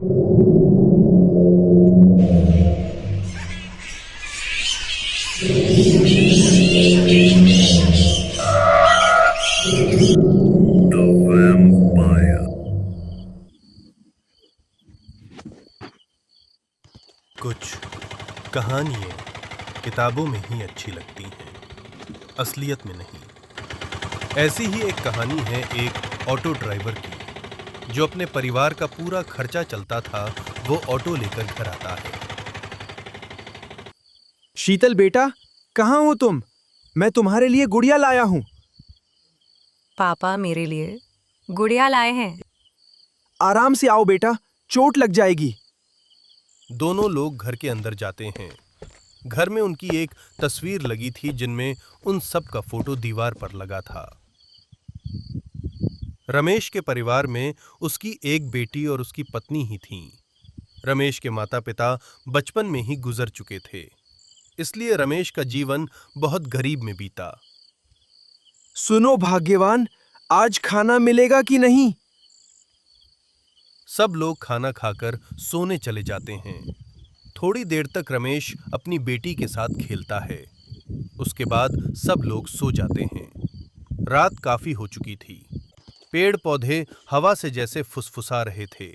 कुछ कहानियाँ किताबों में ही अच्छी लगती हैं, असलियत में नहीं। ऐसी ही एक कहानी है एक ऑटो ड्राइवर की, जो अपने परिवार का पूरा खर्चा चलता था, वो ऑटो लेकर घर आता है। शीतल बेटा, कहाँ हो तुम? मैं तुम्हारे लिए गुड़िया लाया हूँ। पापा मेरे लिए गुड़िया लाए हैं। आराम से आओ बेटा, चोट लग जाएगी। दोनों लोग घर के अंदर जाते हैं। घर में उनकी एक तस्वीर लगी थी, जिनमें उन सब का फोटो दीवार पर लगा था। रमेश के परिवार में उसकी एक बेटी और उसकी पत्नी ही थीं। रमेश के माता-पिता बचपन में ही गुजर चुके थे, इसलिए रमेश का जीवन बहुत गरीब में बीता। सुनो भाग्यवान, आज खाना मिलेगा कि नहीं? सब लोग खाना खाकर सोने चले जाते हैं। थोड़ी देर तक रमेश अपनी बेटी के साथ खेलता है। उसके बाद सब लोग सो जाते हैं। रात काफी हो चुकी थी। पेड़ पौधे हवा से जैसे फुसफुसा रहे थे।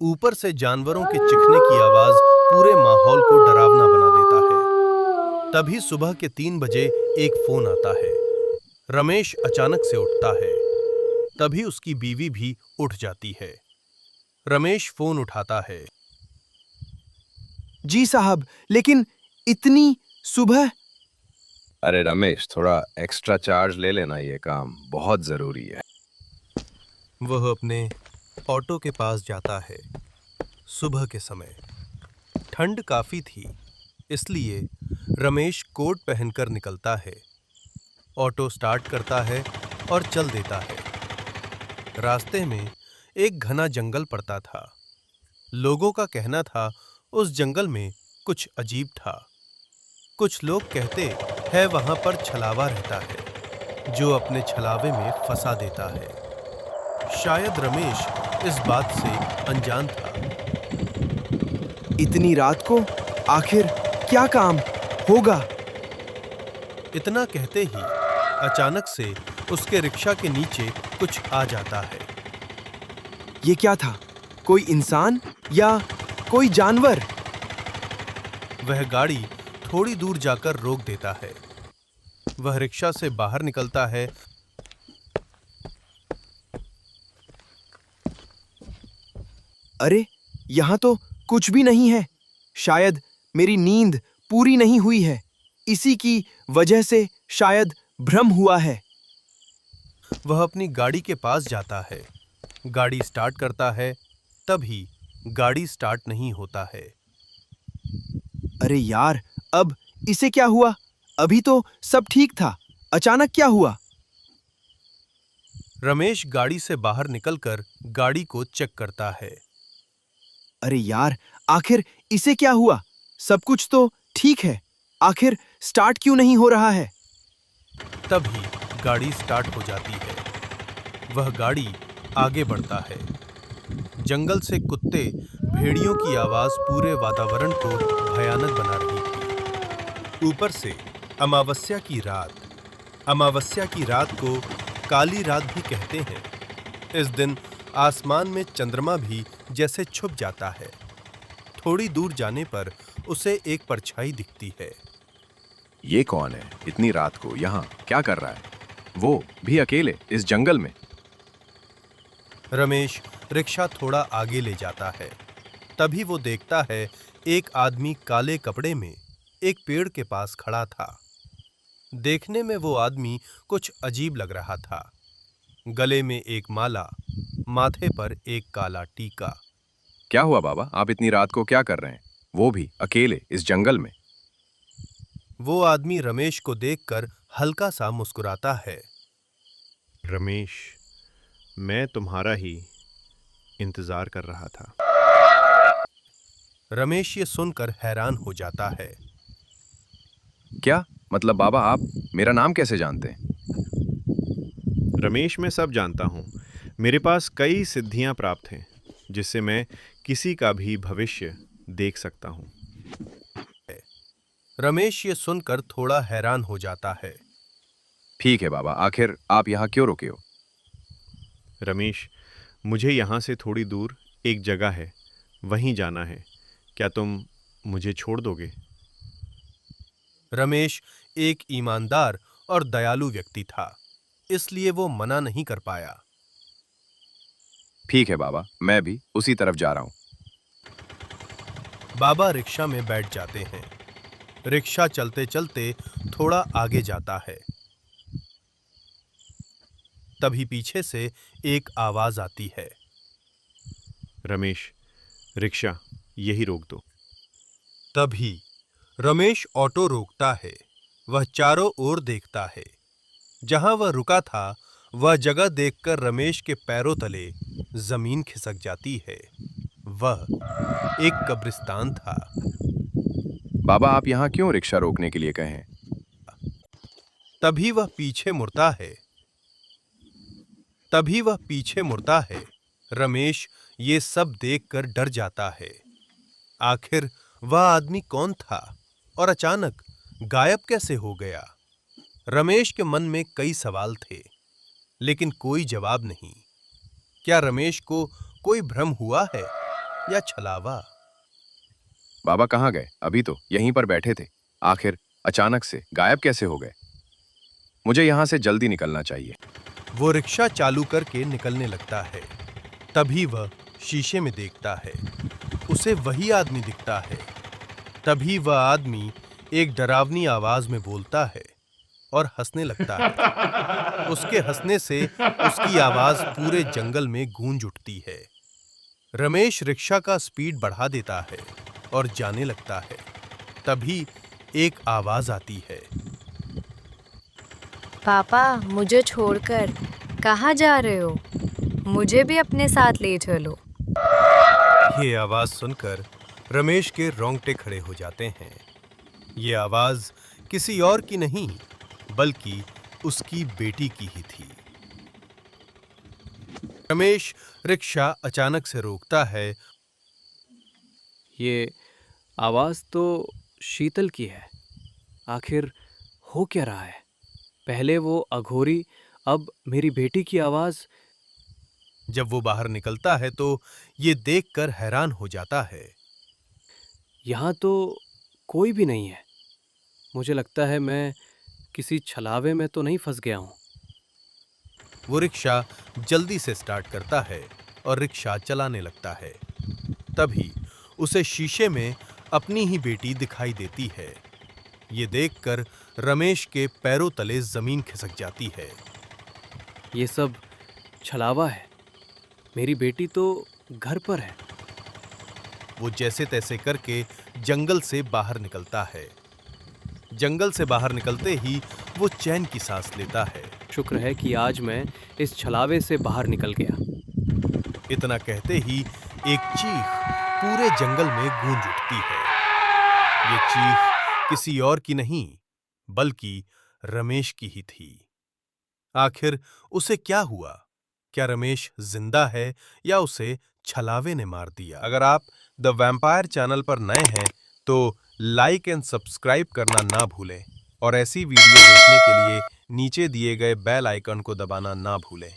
ऊपर से जानवरों के चिखने की आवाज पूरे माहौल को डरावना बना देता है। तभी सुबह के 3 बजे एक फोन आता है। रमेश अचानक से उठता है। तभी उसकी बीवी भी उठ जाती है। रमेश फोन उठाता है। जी साहब, लेकिन इतनी सुबह? अरे रमेश, थोड़ा एक्स्ट्रा चार्ज ले लेना, ये काम बहुत जरूरी है। वह अपने ऑटो के पास जाता है। सुबह के समय ठंड काफी थी, इसलिए रमेश कोट पहनकर निकलता है। ऑटो स्टार्ट करता है और चल देता है। रास्ते में एक घना जंगल पड़ता था। लोगों का कहना था उस जंगल में कुछ अजीब था। कुछ लोग कहते हैं वहां पर छलावा रहता है, जो अपने छलावे में फंसा देता है। शायद रमेश इस बात से अनजान था। इतनी रात को आखिर क्या काम होगा? इतना कहते ही अचानक से उसके रिक्शा के नीचे कुछ आ जाता है। ये क्या था? कोई इंसान या कोई जानवर? वह गाड़ी थोड़ी दूर जाकर रोक देता है। वह रिक्शा से बाहर निकलता है। अरे, यहाँ तो कुछ भी नहीं है। शायद मेरी नींद पूरी नहीं हुई है। इसी की वजह से शायद भ्रम हुआ है। वह अपनी गाड़ी के पास जाता है। गाड़ी स्टार्ट करता है, तभी गाड़ी स्टार्ट नहीं होता है। अरे यार, अब इसे क्या हुआ? अभी तो सब ठीक था, अचानक क्या हुआ? रमेश गाड़ी से बाहर निकलकर गाड़ी को चेक करता है। अरे यार, आखिर इसे क्या हुआ? सब कुछ तो ठीक है, आखिर स्टार्ट क्यों नहीं हो रहा है? तभी गाड़ी स्टार्ट हो जाती है। वह गाड़ी आगे बढ़ता है। जंगल से कुत्ते, भेड़ियों की आवाज पूरे वातावरण को भयानक बना रही थी। ऊपर से अमावस्या की रात। अमावस्या की रात को काली रात भी कहते हैं। इस दिन आसमान में चंद्रमा भी जैसे छुप जाता है। थोड़ी दूर जाने पर उसे एक परछाई दिखती है। ये कौन है इतनी रात को यहाँ क्या कर रहा है? वो भी अकेले इस जंगल में? रमेश रिक्शा थोड़ा आगे ले जाता है। तभी वो देखता है एक आदमी काले कपड़े में एक पेड़ के पास खड़ा था। देखने में वो आदमी कुछ अजीब लग रहा था। गले में एक माला, माथे पर एक काला टीका। क्या हुआ बाबा, आप इतनी रात को क्या कर रहे हैं, वो भी अकेले इस जंगल में? वो आदमी रमेश को देखकर हल्का सा मुस्कुराता है। रमेश, मैं तुम्हारा ही इंतजार कर रहा था। रमेश ये सुनकर हैरान हो जाता है। क्या मतलब बाबा, आप मेरा नाम कैसे जानते हैं? रमेश, मैं सब जानता हूँ। मेरे पास कई सिद्धियाँ प्राप्त हैं। जिससे मैं किसी का भी भविष्य देख सकता हूँ। रमेश ये सुनकर थोड़ा हैरान हो जाता है। ठीक है बाबा, आखिर आप यहाँ क्यों रुके हो? रमेश, मुझे यहाँ से थोड़ी दूर एक जगह है, वहीं जाना है। क्या तुम मुझे छोड़ दोगे? रमेश एक ईमानदार और दयालु व्यक्ति था, इसलिए वो मना नहीं कर पाया। ठीक है बाबा, मैं भी उसी तरफ जा रहा हूँ। बाबा रिक्शा में बैठ जाते हैं। रिक्शा चलते चलते थोड़ा आगे जाता है। तभी पीछे से एक आवाज आती है। रमेश, रिक्शा यही रोक दो। तभी रमेश ऑटो रोकता है। वह चारों ओर देखता है। जहां वह रुका था, वह जगह देखकर रमेश के पैरों तले जमीन खिसक जाती है। वह एक कब्रिस्तान था। बाबा, आप यहाँ क्यों रिक्शा रोकने के लिए कहे हैं? तभी वह पीछे मुड़ता है। रमेश ये सब देखकर डर जाता है। आखिर वह आदमी कौन था और अचानक गायब कैसे हो गया? रमेश के मन में कई सवाल थे, लेकिन कोई जवाब नहीं। क्या रमेश को कोई भ्रम हुआ है या छलावा? बाबा कहाँ गए? अभी तो यहीं पर बैठे थे। आखिर अचानक से गायब कैसे हो गए? मुझे यहाँ से जल्दी निकलना चाहिए। वो रिक्शा चालू करके निकलने लगता है। तभी वह शीशे में देखता है। उसे वही आदमी दिखता है। तभी वह आदमी एक डरावनी आवाज में बोलता है और हंसने लगता है। उसके हंसने से उसकी आवाज पूरे जंगल में गूंज उठती है। रमेश रिक्शा का स्पीड बढ़ा देता है और जाने लगता है। तभी एक आवाज आती है। पापा, मुझे छोड़कर कहाँ जा रहे हो? मुझे भी अपने साथ ले चलो। ये आवाज सुनकर रमेश के रोंगटे खड़े हो जाते हैं। ये आवाज किसी और की नहीं, बल्कि उसकी बेटी की ही थी। रमेश रिक्शा अचानक से रोकता है। ये आवाज़ तो शीतल की है। आखिर हो क्या रहा है? पहले वो अघोरी, अब मेरी बेटी की आवाज़। जब वो बाहर निकलता है तो ये देखकर हैरान हो जाता है। यहाँ तो कोई भी नहीं है। मुझे लगता है मैं किसी छलावे में तो नहीं फंस गया हूँ। वो रिक्शा जल्दी से स्टार्ट करता है और रिक्शा चलाने लगता है। तभी उसे शीशे में अपनी ही बेटी दिखाई देती है। ये देखकर रमेश के पैरों तले जमीन खिसक जाती है। ये सब छलावा है। मेरी बेटी तो घर पर है। वो जैसे तैसे करके जंगल से बाहर निकलता है। जंगल से बाहर निकलते ही वो चैन की सांस लेता है। शुक्र है कि आज मैं इस छलावे से बाहर निकल गया। इतना कहते ही एक चीख पूरे जंगल में गूंज उठती है। ये चीख किसी और की नहीं, बल्कि रमेश की ही थी। आखिर उसे क्या हुआ? क्या रमेश जिंदा है या उसे छलावे ने मार दिया? अगर आप द वैम्पायर चैनल पर नए हैं तो लाइक एंड सब्सक्राइब करना ना भूलें और ऐसी वीडियो देखने के लिए नीचे दिए गए बेल आइकन को दबाना ना भूलें।